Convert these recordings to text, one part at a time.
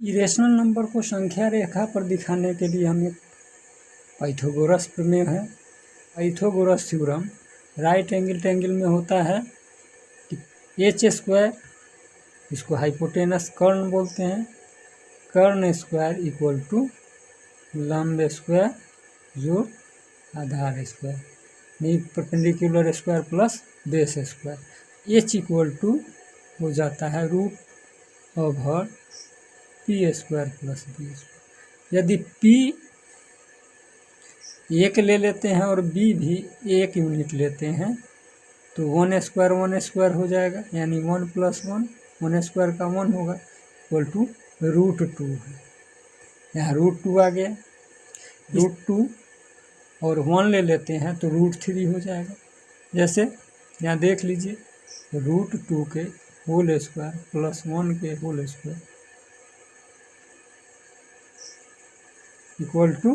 Irrational number को संख्या रेखा पर दिखाने के लिए हम एक पाइथागोरस प्रमेय है। Pythagoras theorem right angle triangle में होता है कि एच स्क्वायर, इसको हाइपोटेनस कर्ण बोलते हैं, कर्ण स्क्वायर इक्वल टू लंब स्क्वायर जो आधार स्क्वायर, नहीं perpendicular square plus base square. H equal to हो जाता है root over P square plus B square. यदि पी एक ले लेते हैं और बी भी एक यूनिट लेते हैं तो वन स्क्वायर हो जाएगा, यानी 1 + 1, 1 स्क्वायर का 1 होगा इक्वल टू √2 है। यहाँ √2 आ गया, √2 और 1 ले लेते हैं तो √3 हो जाएगा। जैसे यहाँ देख लीजिए, √2 के होल स्क्वायर प्लस 1 के whole square equal to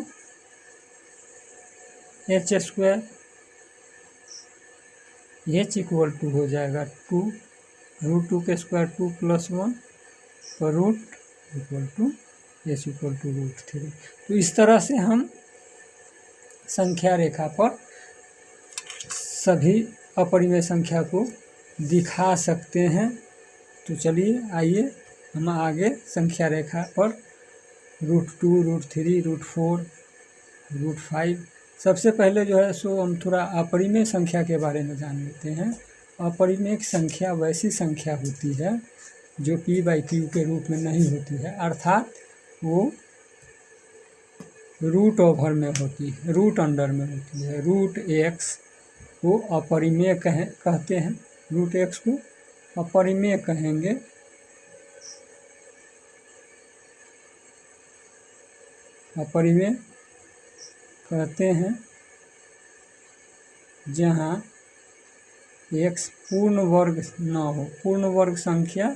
H square. H equal to हो जाएगा 2, √2 के स्क्वायर 2 + 1 पर root equal to H equal to √3। तो इस तरह से हम संख्या रेखा पर सभी अपरिमेय संख्या को दिखा सकते हैं। तो चलिए आइए हम आगे संख्या रेखा पर √2, √3, √4, √5 सबसे पहले जो है सो हम थोड़ा अपरिमेय संख्या के बारे में जान लेते हैं। अपरिमेय संख्या वैसी संख्या होती है जो p/q के रूप में नहीं होती है, अर्थात वो रूट ओवर में होती है, रूट अंडर में होती है। √x को अपरिमेय कहते हैं, √x को अपरिमेय कहेंगे। अपरिमेय कहते हैं जहाँ x पूर्ण वर्ग न हो, पूर्ण वर्ग संख्या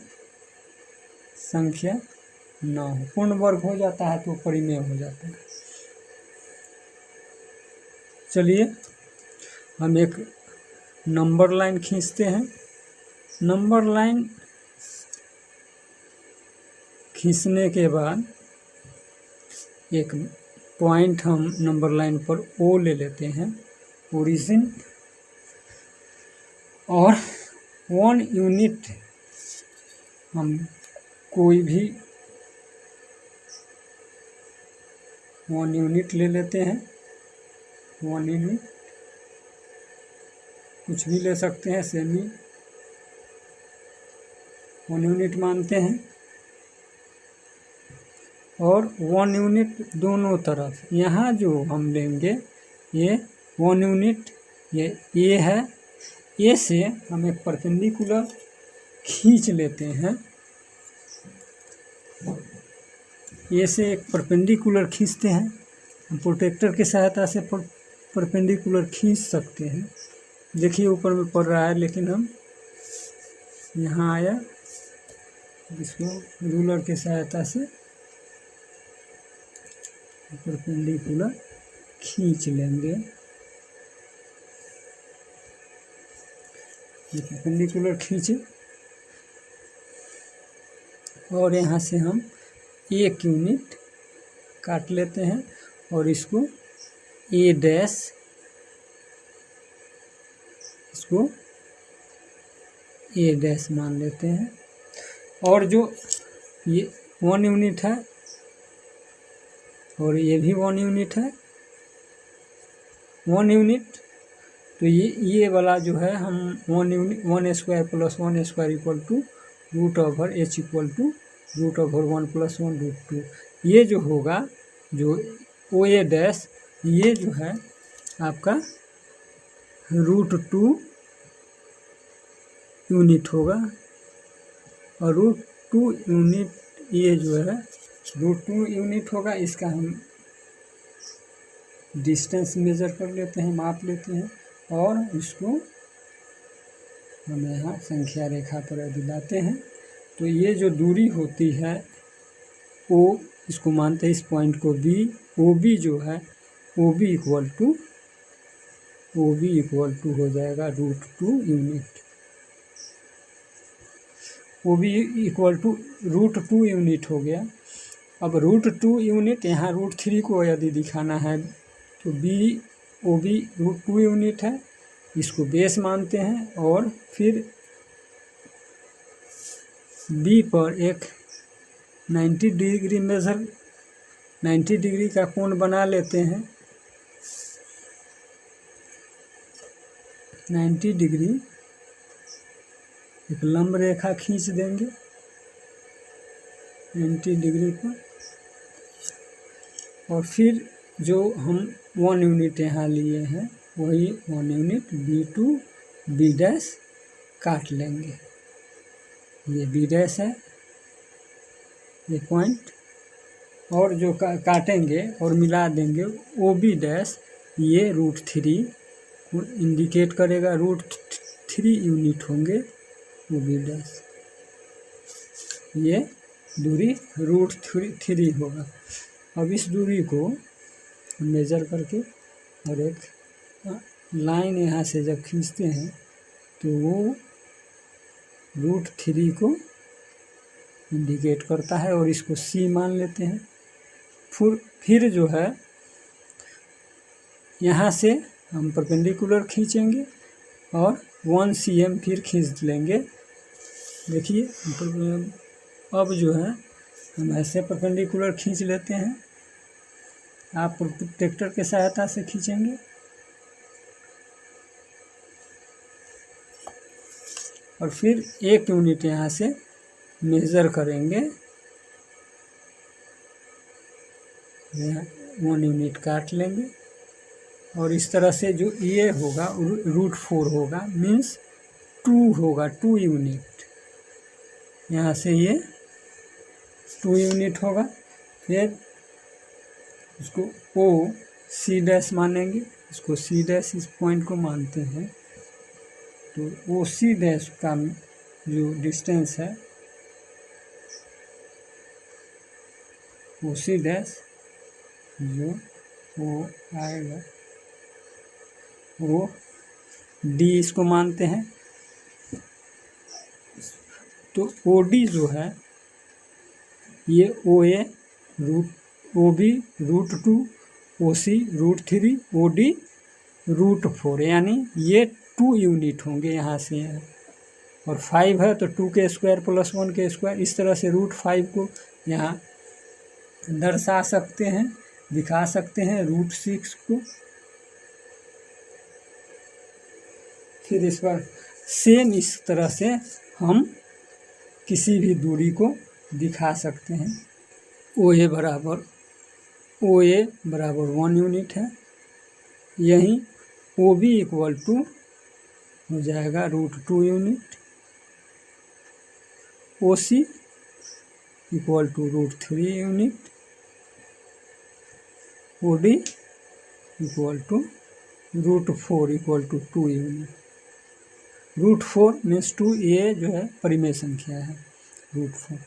न हो। पूर्ण वर्ग हो जाता है तो परिमेय हो जाता है। चलिए हम एक नंबर लाइन खींचते हैं। नंबर लाइन खींचने के बाद एक पॉइंट हम नंबर लाइन पर O ले लेते हैं, ओरिजिन, और 1 यूनिट हम कोई भी 1 यूनिट ले लेते हैं। 1 यूनिट कुछ भी ले सकते हैं, सेमी 1 यूनिट मानते हैं, और 1 यूनिट दोनों तरफ। यहाँ जो हम लेंगे ये 1 यूनिट, ये A है, A से हम एक परपेंडिकुलर खींच लेते हैं। A से एक परपेंडिकुलर खींचते हैं, हम प्रोटेक्टर की सहायता से परपेंडिकुलर खींच सकते हैं। देखिए ऊपर में पड़ रहा है, लेकिन हम यहाँ आया, इसको रूलर की सहायता से परपेंडिकुलर खींच लेंगे। ये परपेंडिकुलर खींचे और यहाँ से हम 1 यूनिट काट लेते हैं और इसको A', इसको A' मान लेते हैं। और जो ये 1 यूनिट है और ये भी 1 यूनिट है, 1 यूनिट, तो ये वाला जो है हम 1 unit, 1 square plus 1 square equal to √h equal to √1 + 1 √2। ये जो होगा, जो OA', ये जो है आपका √2 यूनिट होगा, और √2 यूनिट ये जो है √2 यूनिट होगा। इसका हम डिस्टेंस मेजर कर लेते हैं, माप लेते हैं, और इसको हम यहाँ संख्या रेखा पर दिलाते हैं। तो ये जो दूरी होती है O, इसको मानते हैं इस पॉइंट को B, OB जो है OB इक्वल टू हो जाएगा √2 यूनिट। वो भी इक्वल टू √2 यूनिट हो गया। अब √2 यूनिट, यहाँ √3 को यदि दिखाना है तो वो भी √2 यूनिट है, इसको बेस मानते हैं। और फिर बी पर एक 90 डिग्री मेजर 90 डिग्री का कोण बना लेते हैं। 90 डिग्री एक लंब रेखा खींच देंगे 90 डिग्री पर, और फिर जो हम 1 यूनिट यहाँ लिए हैं वही 1 यूनिट B2 B डैश काट लेंगे। ये B डैश है ये पॉइंट, और जो काटेंगे और मिला देंगे OB डैश, ये √3 को इंडिकेट करेगा, √3 यूनिट होंगे OB डैश, ये दूरी √3 होगा। अब इस दूरी को मेजर करके और एक लाइन यहाँ से जब खींचते हैं तो वो √3 को इंडिकेट करता है, और इसको C मान लेते हैं। फिर जो है यहाँ से हम परपेंडिकुलर खींचेंगे और 1 cm फिर खींच लेंगे। देखिए अब जो है हम ऐसे परपेंडिकुलर खींच लेते हैं, आप प्रोट्रैक्टर के सहायता से खींचेंगे। और फिर 1 यूनिट यहाँ से मेज़र करेंगे, यहाँ 1 यूनिट काट लेंगे, और इस तरह से जो ये होगा √4 होगा, मीन्स 2 होगा, 2 यूनिट। यहाँ से ये 2 यूनिट होगा। फिर इसको OC डैश मानेंगे, इसको C डैश इस पॉइंट को मानते हैं। तो OC डैश का जो डिस्टेंस है, OC डैश जो वो आएगा वो D इसको मानते हैं। तो OD जो है ये OA OB √2, OC √3, OD √4, यानी ये 2 यूनिट होंगे यहाँ से। और 5 है तो 2 के स्क्वायर प्लस 1 के स्क्वायर, इस तरह से √5 को यहाँ दर्शा सकते हैं, दिखा सकते हैं √6 को। फिर इस पर सेम इस तरह से हम किसी भी दूरी को दिखा सकते हैं। OA बराबर 1 यूनिट है, यहीं OB इक्वल टू हो जाएगा √2 unit, OC equal to √3 unit, OD equal to √4 equal to 2 unit. √4 means 2, ये जो है परिमेय संख्या है √4।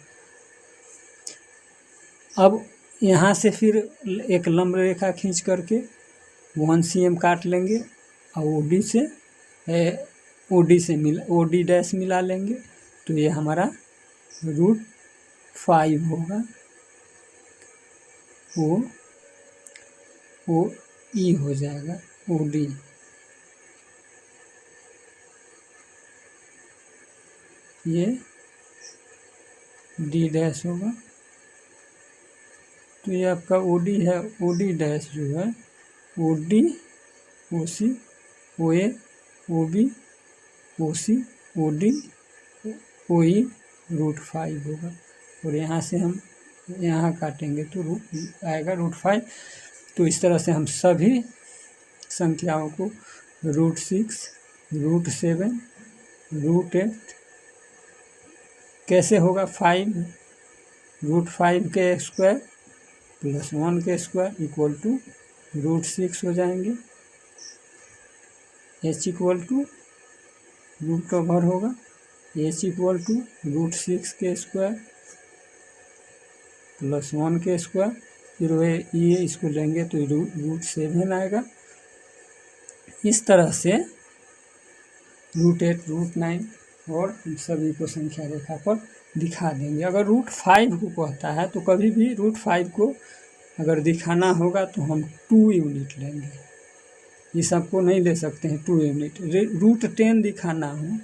अब यहाँ से फिर एक लंब रेखा खींच करके 1 cm काट लेंगे, और OD डैश मिला लेंगे, तो ये हमारा √5 होगा। OE हो जाएगा OD। ये D डैश होगा, तो ये आपका OD है। OD डैश जो है OD OC OA OB OC OD OE √5 होगा। और यहाँ से हम यहाँ काटेंगे तो आएगा √5। तो इस तरह से हम सभी संख्याओं को √6 √7 √8 कैसे होगा, 5 √5 के स्क्वायर प्लस 1 के स्क्वायर इक्वल टू √6 हो जाएंगे। H इक्वल टू √over होगा, H इक्वल टू √6 के स्क्वायर प्लस 1 के स्क्वायर, फिर वह ये इसको लेंगे तो √7 आएगा। इस तरह से √8 √9 और सभी को संख्या रेखा पर दिखा देंगे। अगर √5 को कहता है तो कभी भी √5 को अगर दिखाना होगा तो हम 2 यूनिट लेंगे, ये सबको नहीं ले सकते हैं 2 यूनिट। √10 दिखाना हो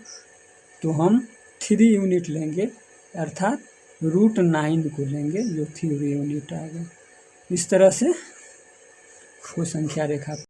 तो हम 3 यूनिट लेंगे, अर्थात √9 को लेंगे जो 3 यूनिट आ गया। इस तरह से वो संख्या रेखा